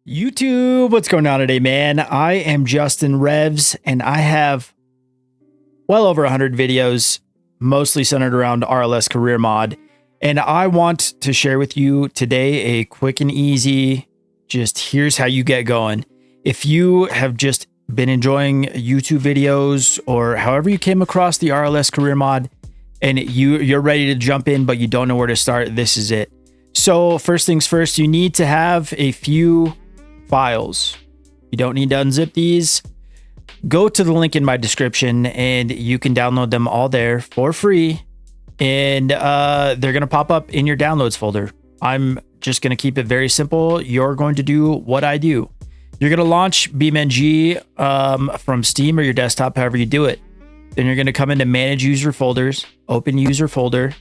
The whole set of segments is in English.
YouTube, what's going on today, man? I am Justin Revs, and I have well over 100 videos, mostly centered around RLS Career Mod. And I want to share with you today a quick and easy, just here's how you get going. If you have just been enjoying YouTube videos or however you came across the RLS Career Mod and you're ready to jump in, but you don't know where to start, this is it. So first things first, you need to have a few files. You don't need to unzip these. Go to the link in my description and you can download them all there for free. And they're going to pop up in your downloads folder. I'm just going to keep it very simple. You're going to do what I do. You're going to launch BeamNG from Steam or your desktop, however you do it. Then you're going to come into manage user folders, open user folder,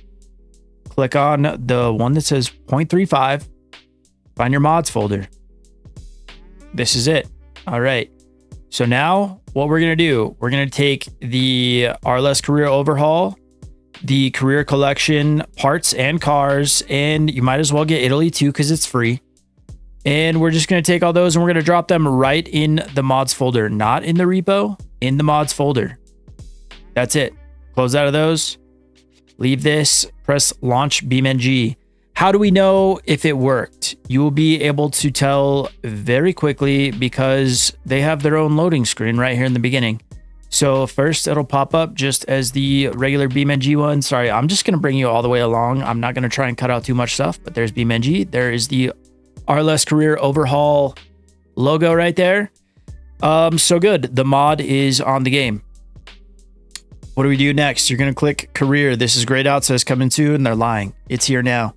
click on the one that says 0.35, find your mods folder. This is it. All right. So now what we're going to do, we're going to take the RLS Career Overhaul, the Career Collection parts and cars, and you might as well get Italy too because it's free. And we're just going to take all those and we're going to drop them right in the mods folder, not in the repo, in the mods folder. That's it. Close out of those. Leave this, press launch BeamNG. How do we know if it worked? You will be able to tell very quickly because they have their own loading screen right here in the beginning. So first it'll pop up just as the regular BeamNG one. Sorry, I'm just going to bring you all the way along. I'm not going to try and cut out too much stuff, but there's BeamNG. There is the RLS Career Overhaul logo right there. So good. The mod is on the game. What do we do next? You're going to click career. This is grayed out, says coming soon. They're lying. It's here now.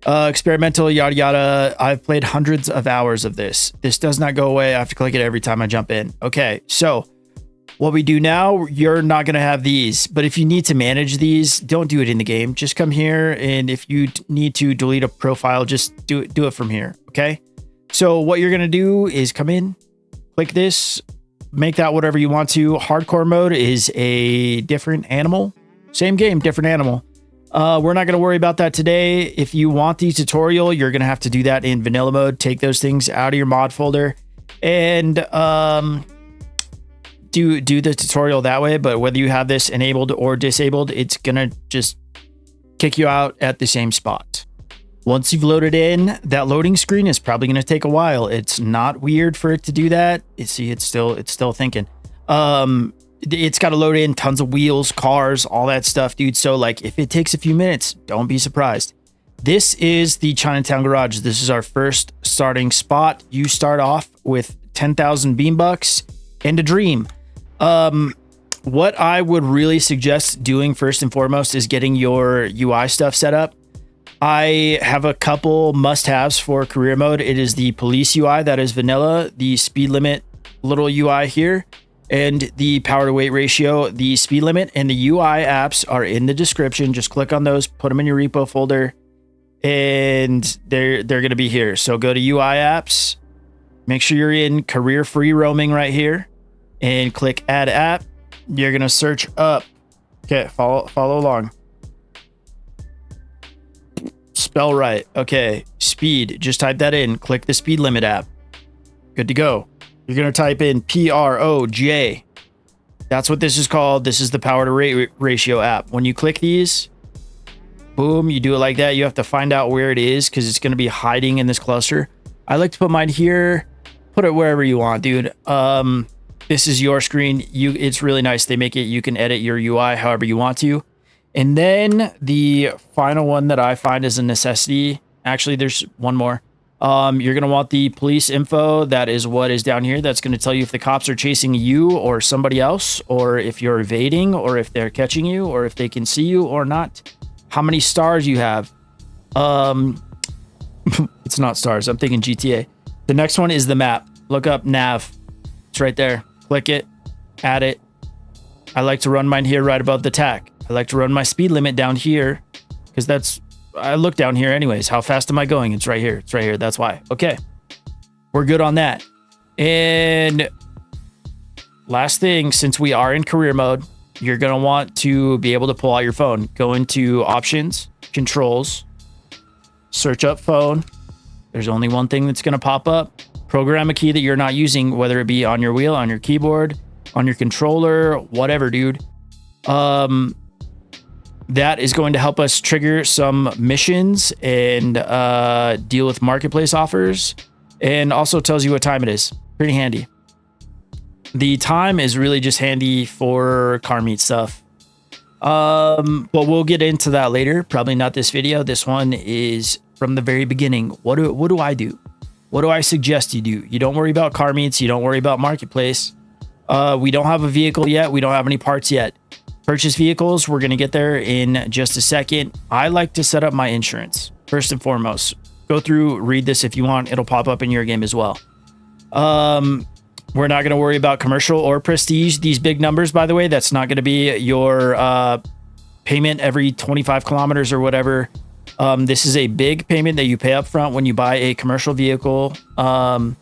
Experimental, yada, yada. I've played hundreds of hours of this. This does not go away. I have to click it every time I jump in. Okay. So what we do now, you're not going to have these, but if you need to manage these, don't do it in the game. Just come here. And if you need to delete a profile, just do it from here. Okay. So what you're going to do is come in, click this, make that whatever you want to. Hardcore mode is a different animal. Same game, different animal. We're not going to worry about that today. If you want the tutorial, you're going to have to do that in vanilla mode. Take those things out of your mod folder and do the tutorial that way. But whether you have this enabled or disabled, it's going to just kick you out at the same spot. Once you've loaded in, that loading screen is probably going to take a while. It's not weird for it to do that. See, it's still thinking. It's got to load in tons of wheels, cars, all that stuff, dude. So like if it takes a few minutes, don't be surprised. This is the Chinatown Garage. This is our first starting spot. You start off with 10,000 beam bucks and a dream. What I would really suggest doing first and foremost is getting your UI stuff set up. I have a couple must-haves for career mode. It is the police UI, that is vanilla, the speed limit little UI here, and the power to weight ratio. The speed limit and the UI apps are in the description. Just click on those, put them in your repo folder, and they're going to be here. So go to UI apps, make sure you're in career free roaming right here, and click add app. You're going to search up. Okay, follow along. Spell right. Okay, speed. Just type that in. Click the speed limit app. Good to go. You're going to type in PROJ. That's what this is called. This is the power to rate ratio app. When you click these, boom, you do it like that. You have to find out where it is because it's going to be hiding in this cluster. I like to put mine here. Put it wherever you want, dude. This is your screen. It's really nice. They make it, you can edit your UI however you want to. And then the final one that I find is a necessity. Actually, there's one more. You're going to want the police info. That is what is down here. That's going to tell you if the cops are chasing you or somebody else, or if you're evading, or if they're catching you, or if they can see you or not. How many stars you have. It's not stars. I'm thinking GTA. The next one is the map. Look up nav. It's right there. Click it. Add it. I like to run mine here right above the tack. I like to run my speed limit down here because I look down here anyways. How fast am I going? It's right here. It's right here. That's why. Okay. We're good on that. And last thing, since we are in career mode, you're going to want to be able to pull out your phone. Go into options, controls, search up phone. There's only one thing that's going to pop up. program a key that you're not using, whether it be on your wheel, on your keyboard, on your controller, whatever, dude. That is going to help us trigger some missions and deal with marketplace offers, and also tells you what time it is. Pretty handy. The time is really just handy for car meet stuff. But we'll get into that later. Probably not this video. This one is from the very beginning. What do I do? What do I suggest you do? You don't worry about car meets. You don't worry about marketplace. We don't have a vehicle yet. We don't have any parts yet. Purchase vehicles, we're going to get there in just a second. I like to set up my insurance first and foremost. Go through, read this if you want. It'll pop up in your game as well. We're not going to worry about commercial or prestige. These big numbers, by the way, that's not going to be your payment every 25 kilometers or whatever. This is a big payment that you pay up front when you buy a commercial vehicle. And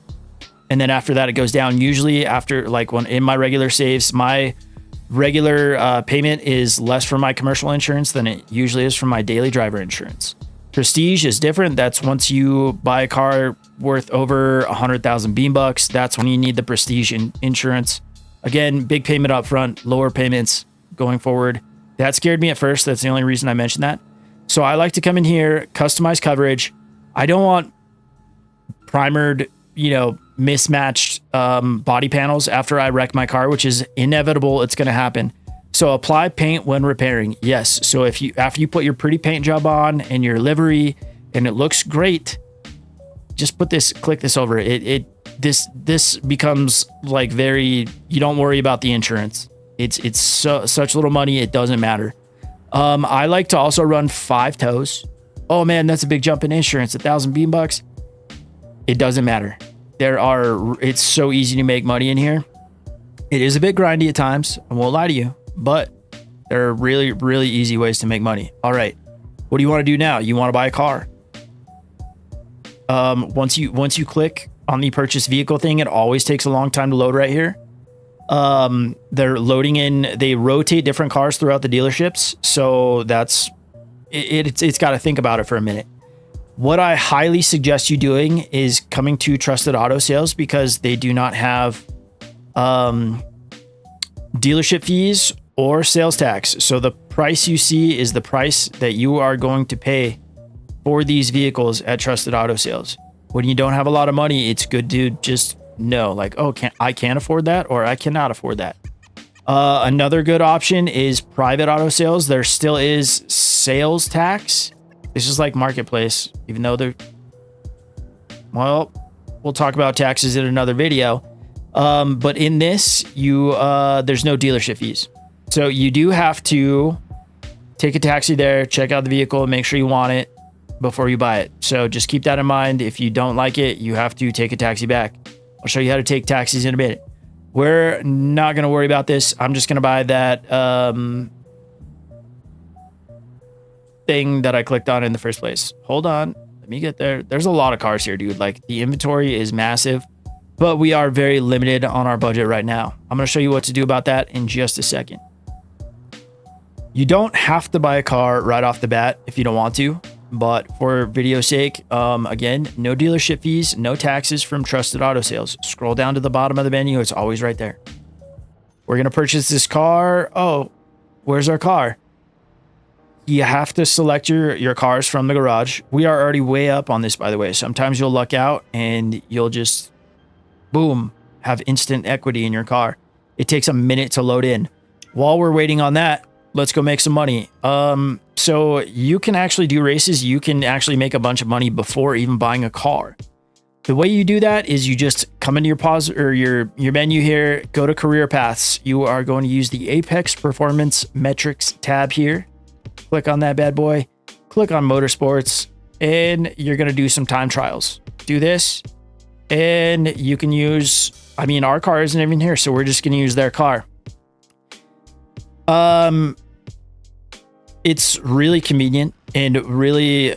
then after that, it goes down. Usually after, like, when in my regular saves, my regular payment is less for my commercial insurance than it usually is from my daily driver insurance. Prestige is different. That's once you buy a car worth over 100,000 beam bucks. That's when you need the prestige insurance. Again, big payment up front, lower payments going forward. That scared me at first. That's the only reason I mentioned that. So I like to come in here, customize coverage. I don't want primered, mismatched body panels after I wreck my car, which is inevitable. It's going to happen. So apply paint when repairing. Yes. So after you put your pretty paint job on and your livery and it looks great, just click this over it. This becomes like you don't worry about the insurance. It's such little money. It doesn't matter. I like to also run 5 tows. Oh man, that's a big jump in insurance. 1,000 beam bucks. It doesn't matter. It's so easy to make money in here. It is a bit grindy at times. I won't lie to you, but there are really, really easy ways to make money. All right. What do you want to do now? You want to buy a car. Once you click on the purchase vehicle thing, it always takes a long time to load right here. They're loading in, they rotate different cars throughout the dealerships. So it's got to think about it for a minute. What I highly suggest you doing is coming to Trusted Auto Sales, because they do not have dealership fees or sales tax. So the price you see is the price that you are going to pay for these vehicles at Trusted Auto Sales. When you don't have a lot of money, it's good to just know, like, oh, I can't afford that, or I cannot afford that. Another good option is private auto sales. There still is sales tax. This is like marketplace, even though we'll talk about taxes in another video. But in this, there's no dealership fees. So you do have to take a taxi there, check out the vehicle, make sure you want it before you buy it. So just keep that in mind. If you don't like it, you have to take a taxi back. I'll show you how to take taxis in a minute. We're not going to worry about this. I'm just going to buy that thing that I clicked on in the first place. Hold on. Let me get there. There's a lot of cars here, dude. Like, the inventory is massive, but we are very limited on our budget right now. I'm going to show you what to do about that in just a second. You don't have to buy a car right off the bat if you don't want to, but for video's sake, again, no dealership fees, no taxes from Trusted Auto Sales. Scroll down to the bottom of the menu. It's always right there. We're going to purchase this car. Oh, where's our car? You have to select your cars from the garage. We are already way up on this, by the way. Sometimes you'll luck out and you'll just, boom, have instant equity in your car. It takes a minute to load in. While we're waiting on that, let's go make some money. So you can actually do races. You can actually make a bunch of money before even buying a car. The way you do that is you just come into your pause or your menu here, go to career paths. You are going to use the Apex Performance Metrics tab here. Click on that bad boy, click on motorsports, and you're going to do some time trials. Do this, and you can use, our car isn't even here, so we're just going to use their car. It's really convenient and really,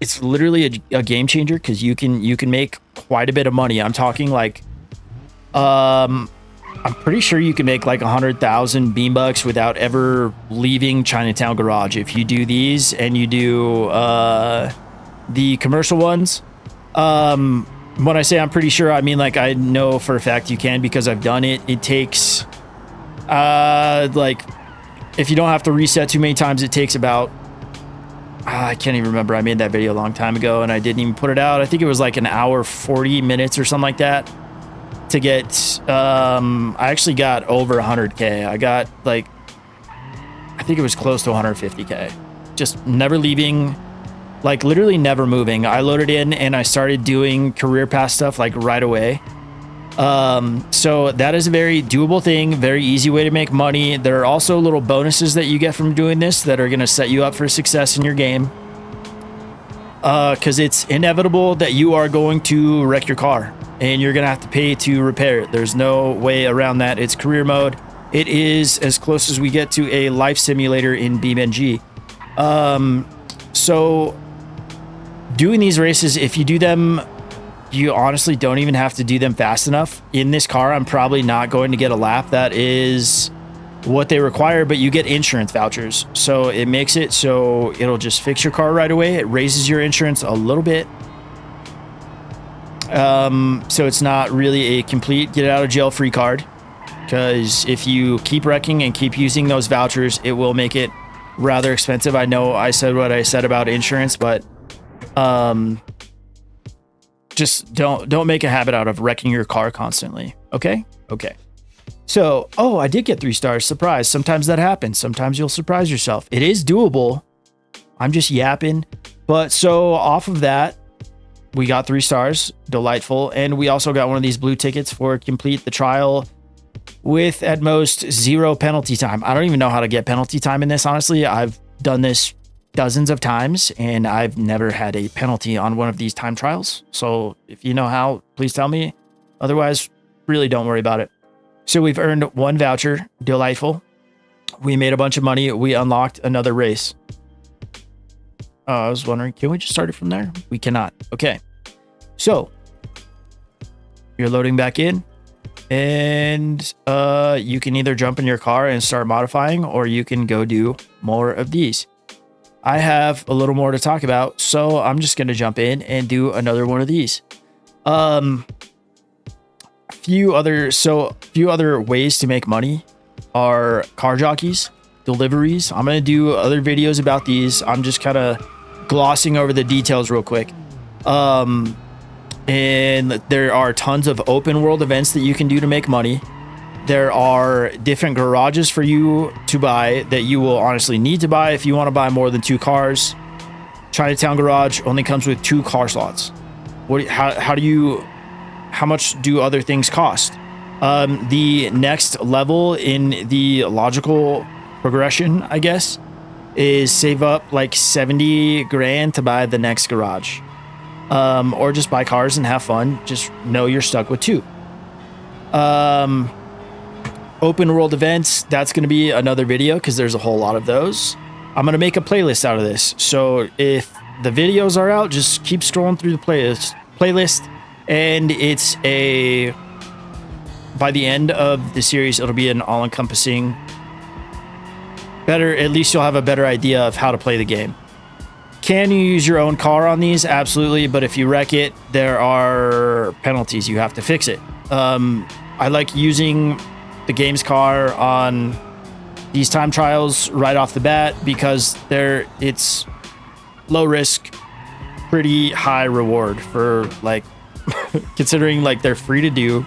it's literally a game changer, because you can make quite a bit of money. I'm talking like, I'm pretty sure you can make like 100,000 beam bucks without ever leaving Chinatown Garage. If you do these and you do the commercial ones, when I say I'm pretty sure, I mean like I know for a fact you can because I've done it. It takes like if you don't have to reset too many times, it takes about I can't even remember. I made that video a long time ago and I didn't even put it out. I think it was like an hour 40 minutes or something like that to get I actually got over 100k. I got like I think it was close to 150k. Just never leaving, like literally never moving. I loaded in and I started doing career path stuff like right away. So that is a very doable thing, very easy way to make money. There are also little bonuses that you get from doing this that are going to set you up for success in your game. Because it's inevitable that you are going to wreck your car and you're going to have to pay to repair it. There's no way around that. It's career mode. It is as close as we get to a life simulator in BeamNG. So doing these races, if you do them, you honestly don't even have to do them fast enough. In this car, I'm probably not going to get a lap. That is what they require, but you get insurance vouchers. So it makes it so it'll just fix your car right away. It raises your insurance a little bit. So it's not really a complete get out of jail free card, because if you keep wrecking and keep using those vouchers, it will make it rather expensive. I know I said what I said about insurance, but just don't make a habit out of wrecking your car constantly. Okay. So, I did get 3 stars. Surprise. Sometimes that happens. Sometimes you'll surprise yourself. It is doable. I'm just yapping. But so off of that, we got 3 stars. Delightful. And we also got one of these blue tickets for complete the trial with at most 0 penalty time. I don't even know how to get penalty time in this. Honestly, I've done this dozens of times and I've never had a penalty on one of these time trials. So if you know how, please tell me. Otherwise, really don't worry about it. So we've earned 1 voucher. Delightful. We made a bunch of money. We unlocked another race. I was wondering, can we just start it from there? We cannot. Okay. So you're loading back in and you can either jump in your car and start modifying, or you can go do more of these. I have a little more to talk about, so I'm just going to jump in and do another one of these. A few other ways to make money are car jockeys, deliveries. I'm going to do other videos about these. I'm just kind of glossing over the details real quick. And there are tons of open world events that you can do to make money. There are different garages for you to buy that you will honestly need to buy if you want to buy more than 2 cars. Chinatown Garage only comes with 2 car slots. How much do other things cost? The next level in the logical progression, I guess, is save up like 70 grand to buy the next garage. Or just buy cars and have fun. Just know you're stuck with 2. Open world events, that's going to be another video because there's a whole lot of those. I'm going to make a playlist out of this. So if the videos are out, just keep scrolling through the playlist. And by the end of the series, it'll be an all-encompassing at least you'll have a better idea of how to play the game. Can you use your own car on these? Absolutely. But if you wreck it, there are penalties. You have to fix it. I like using the game's car on these time trials right off the bat because it's low risk, pretty high reward for like considering like they're free to do.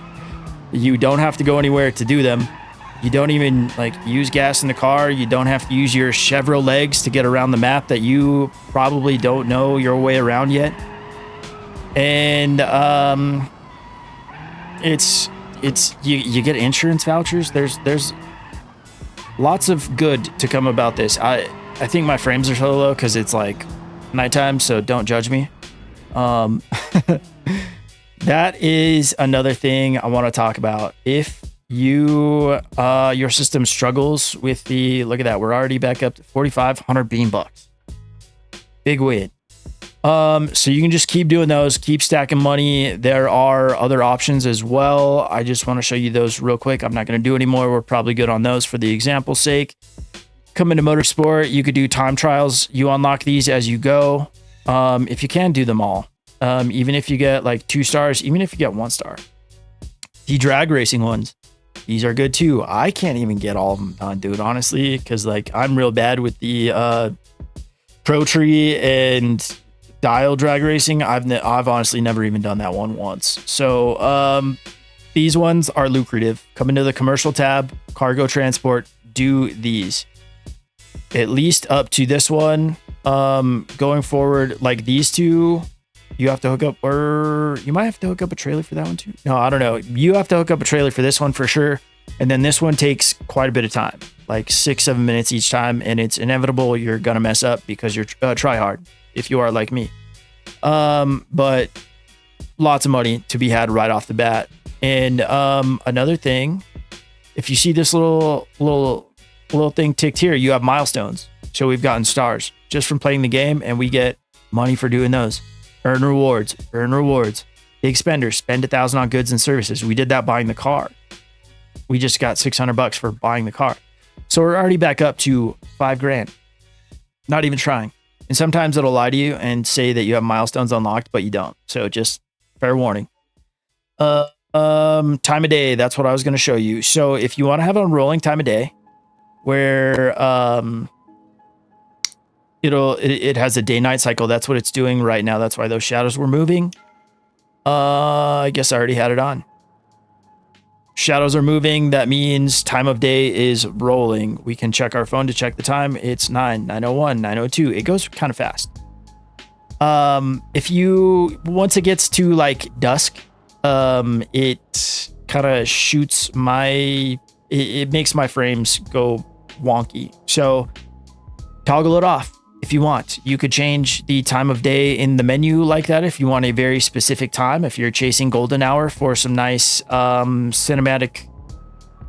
You don't have to go anywhere to do them. You don't even like use gas in the car. You don't have to use your Chevrolet legs to get around the map that you probably don't know your way around yet. And you get insurance vouchers. There's lots of good to come about this. I think my frames are so low because it's like nighttime, so don't judge me. That is another thing I want to talk about. If your system struggles with look at that, we're already back up to 4,500 beam bucks. Big win. So you can just keep doing those, keep stacking money. There are other options as well. I just want to show you those real quick. I'm not going to do any more. We're probably good on those for the example's sake. Come into motorsport, you could do time trials. You unlock these as you go. If you can do them all. Even if you get like 2 stars, even if you get 1 star. The drag racing ones, these are good too. I can't even get all of them done, dude, honestly, because like I'm real bad with the Pro Tree and Dial drag racing. I've honestly never even done that one once. So these ones are lucrative. Come into the commercial tab, cargo transport, do these. At least up to this one. Going forward, like these two, you have to hook up, or you might have to hook up a trailer for that one too. No, I don't know. You have to hook up a trailer for this one for sure. And then this one takes quite a bit of time, like 6-7 minutes each time. And it's inevitable you're going to mess up because you're try hard if you are like me. But lots of money to be had right off the bat. And another thing, if you see this little thing ticked here, you have milestones. So we've gotten stars just from playing the game, and we get money for doing those. Earn rewards, earn rewards. Big spenders, spend 1,000 on goods and services. We did that buying the car. We just got $600 for buying the car. So we're already back up to $5,000. Not even trying. And sometimes it'll lie to you and say that you have milestones unlocked, but you don't. So just fair warning. Time of day, that's what I was going to show you. So if you want to have a rolling time of day where it has a day-night cycle, that's what it's doing right now. That's why those shadows were moving. I guess I already had it on. Shadows are moving. That means time of day is rolling. We can check our phone to check the time. It's 9:01, 9:02. It goes kind of fast. Once it gets to like dusk, it kind of shoots it makes my frames go wonky. So toggle it off if you want. You could change the time of day in the menu like that if you want a very specific time. If you're chasing golden hour for some nice cinematic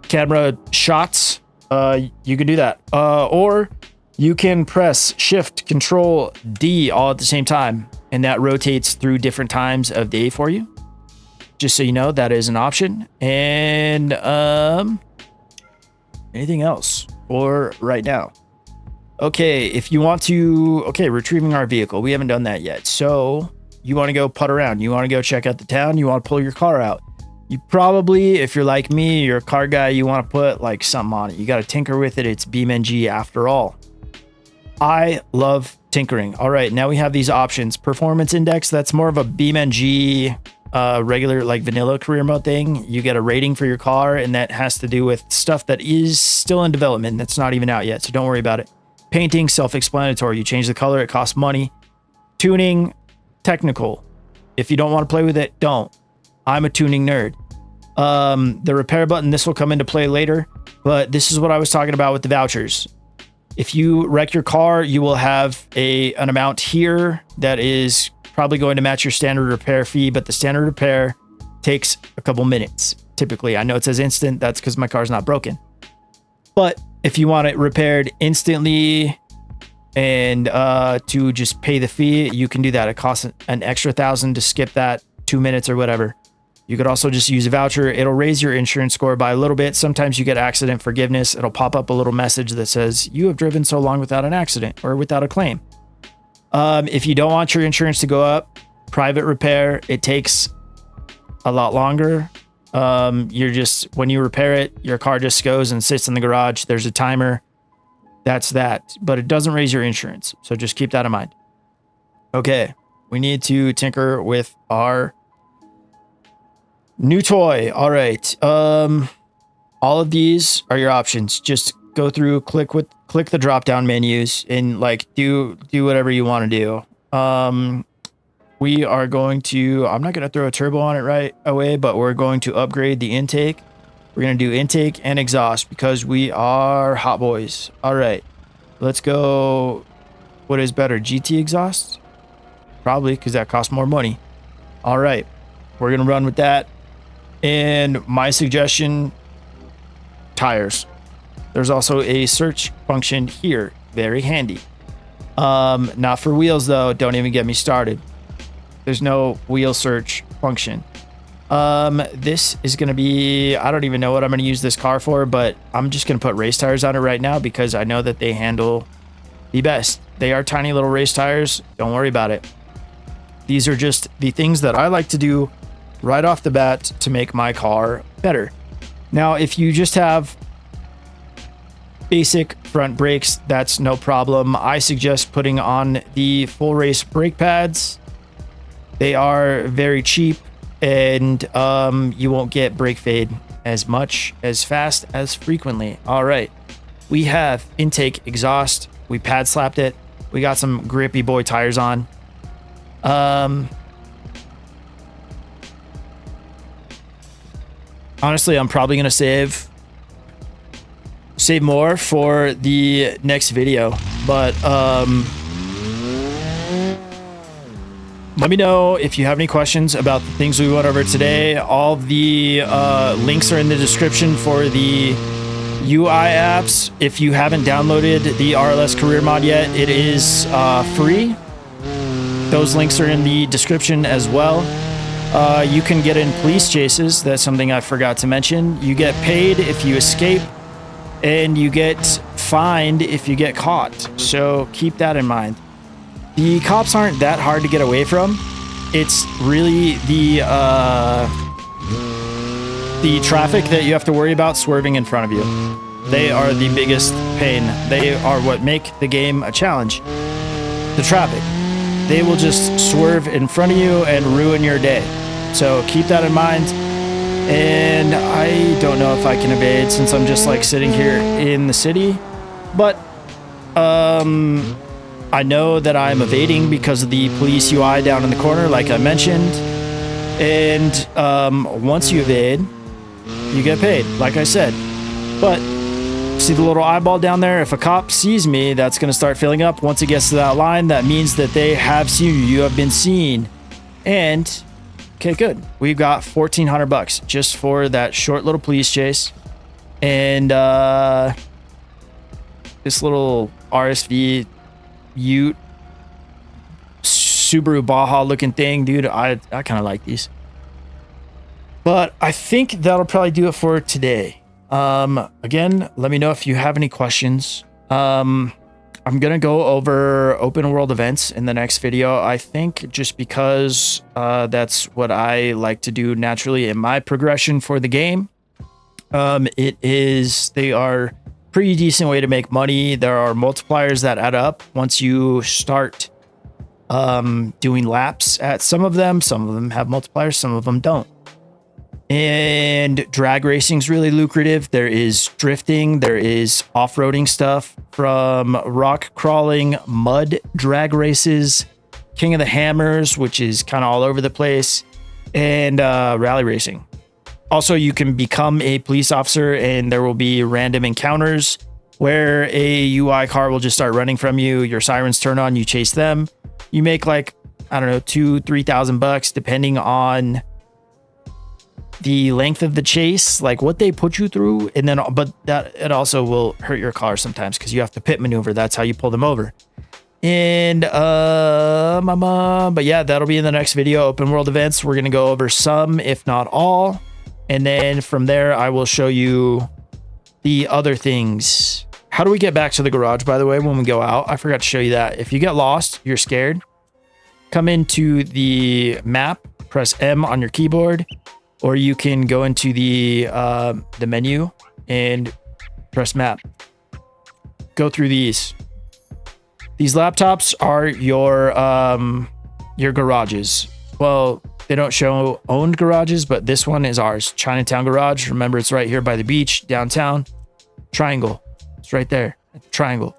camera shots, you can do that. Or you can press Shift Control D all at the same time, and that rotates through different times of day for you. Just so you know, that is an option. And anything else for right now? Okay, if you want to, retrieving our vehicle. We haven't done that yet. So you want to go putt around. You want to go check out the town. You want to pull your car out. You probably, if you're like me, you're a car guy, you want to put like something on it. You got to tinker with it. It's BeamNG after all. I love tinkering. All right, now we have these options. Performance index, that's more of a BeamNG regular like vanilla career mode thing. You get a rating for your car, and that has to do with stuff that is still in development. That's not even out yet, so don't worry about it. Painting, self-explanatory. You change the color, it costs money. Tuning, technical. If you don't want to play with it, don't. I'm a tuning nerd. The repair button, this will come into play later, but this is what I was talking about with the vouchers. If you wreck your car, you will have an amount here that is probably going to match your standard repair fee, but the standard repair takes a couple minutes. Typically, I know it says instant. That's because my car's not broken. But if you want it repaired instantly and to just pay the fee, you can do that. It costs an extra 1,000 to skip that 2 minutes or whatever. You could also just use a voucher. It'll raise your insurance score by a little bit. Sometimes you get accident forgiveness. It'll pop up a little message that says, you have driven so long without an accident or without a claim. If you don't want your insurance to go up, private repair, it takes a lot longer. When you repair it, your car just goes and sits in the garage. There's a timer. That's that. But it doesn't raise your insurance. So just keep that in mind. Okay. We need to tinker with our new toy. All right. All of these are your options. Just go through, click the drop down menus and like do whatever you want to do. We are going to, I'm not going to throw a turbo on it right away, but we're going to upgrade the intake. We're going to do intake and exhaust because we are hot boys. All right, let's go. What is better, GT exhaust? Probably, because that costs more money. All right, we're going to run with that. And my suggestion, tires. There's also a search function here. Very handy. Not for wheels though. Don't even get me started. There's no wheel search function. This is going to be, I don't even know what I'm going to use this car for, but I'm just going to put race tires on it right now because I know that they handle the best. They are tiny little race tires. Don't worry about it. These are just the things that I like to do right off the bat to make my car better. Now, if you just have basic front brakes, that's no problem. I suggest putting on the full race brake pads. They are very cheap, and you won't get brake fade as much, as fast, as frequently. All right, we have intake exhaust. We pad slapped it. We got some grippy boy tires on. Honestly, I'm probably gonna save more for the next video, but let me know if you have any questions about the things we went over today. All the links are in the description for the UI apps. If you haven't downloaded the RLS Career Mod yet, it is free. Those links are in the description as well. You can get in police chases. That's something I forgot to mention. You get paid if you escape, and you get fined if you get caught. So keep that in mind. The cops aren't that hard to get away from. It's really the traffic that you have to worry about swerving in front of you. They are the biggest pain. They are what make the game a challenge. The traffic. They will just swerve in front of you and ruin your day. So keep that in mind. And I don't know if I can evade since I'm just like sitting here in the city, but I know that I'm evading because of the police UI down in the corner, like I mentioned. And once you evade, you get paid, like I said. But see the little eyeball down there? If a cop sees me, that's going to start filling up. Once it gets to that line, that means that they have seen you. You have been seen. And okay, good. We've got $1,400 just for that short little police chase. And this little RSV Ute Subaru Baja looking thing, dude, I kind of like these. But I think that'll probably do it for today. Again, let me know if you have any questions. I'm going to go over open world events in the next video, I think, just because that's what I like to do naturally in my progression for the game. They are pretty decent way to make money. There are multipliers that add up once you start doing laps at some of them. Some of them have multipliers, some of them don't. And drag racing is really lucrative. There is drifting, there is off-roading stuff, from rock crawling, mud drag races, King of the Hammers, which is kind of all over the place, and rally racing. Also, you can become a police officer and there will be random encounters where a UI car will just start running from you. Your sirens turn on, you chase them. You make like, I don't know, $2,000-$3,000 depending on the length of the chase, like what they put you through. And then, but that it also will hurt your car sometimes because you have to pit maneuver. That's how you pull them over. And but yeah, that'll be in the next video. Open world events, we're gonna go over some, if not all, and then from there I will show you the other things. How do we get back to the garage, by the way, when we go out? I forgot to show you that. If you get lost, you're scared, come into the map, press M on your keyboard, or you can go into the menu and press map. Go through these. These laptops are your garages. Well, they don't show owned garages, but this one is ours. Chinatown Garage. Remember, it's right here by the beach, downtown. Triangle. It's right there. Triangle.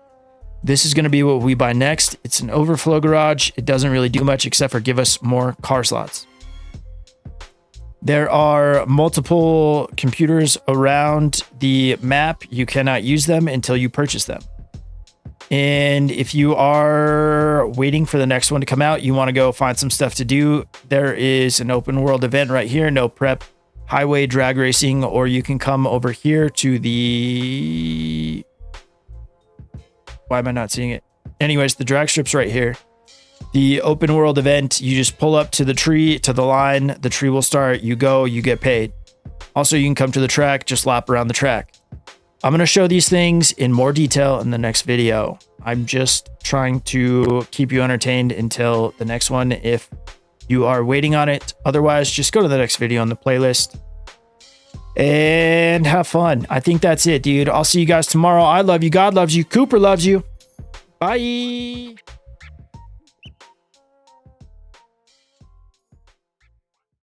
This is going to be what we buy next. It's an overflow garage. It doesn't really do much except for give us more car slots. There are multiple computers around the map. You cannot use them until you purchase them. And if you are waiting for the next one to come out, you want to go find some stuff to do, there is an open world event right here, no prep, highway drag racing, or you can come over here to the... Why am I not seeing it? Anyways, the drag strip's right here. The open world event, you just pull up to the tree, to the line, the tree will start, you go, you get paid. Also, you can come to the track, just lap around the track. I'm going to show these things in more detail in the next video. I'm just trying to keep you entertained until the next one if you are waiting on it. Otherwise, just go to the next video on the playlist and have fun. I think that's it, dude. I'll see you guys tomorrow. I love you. God loves you. Cooper loves you. Bye.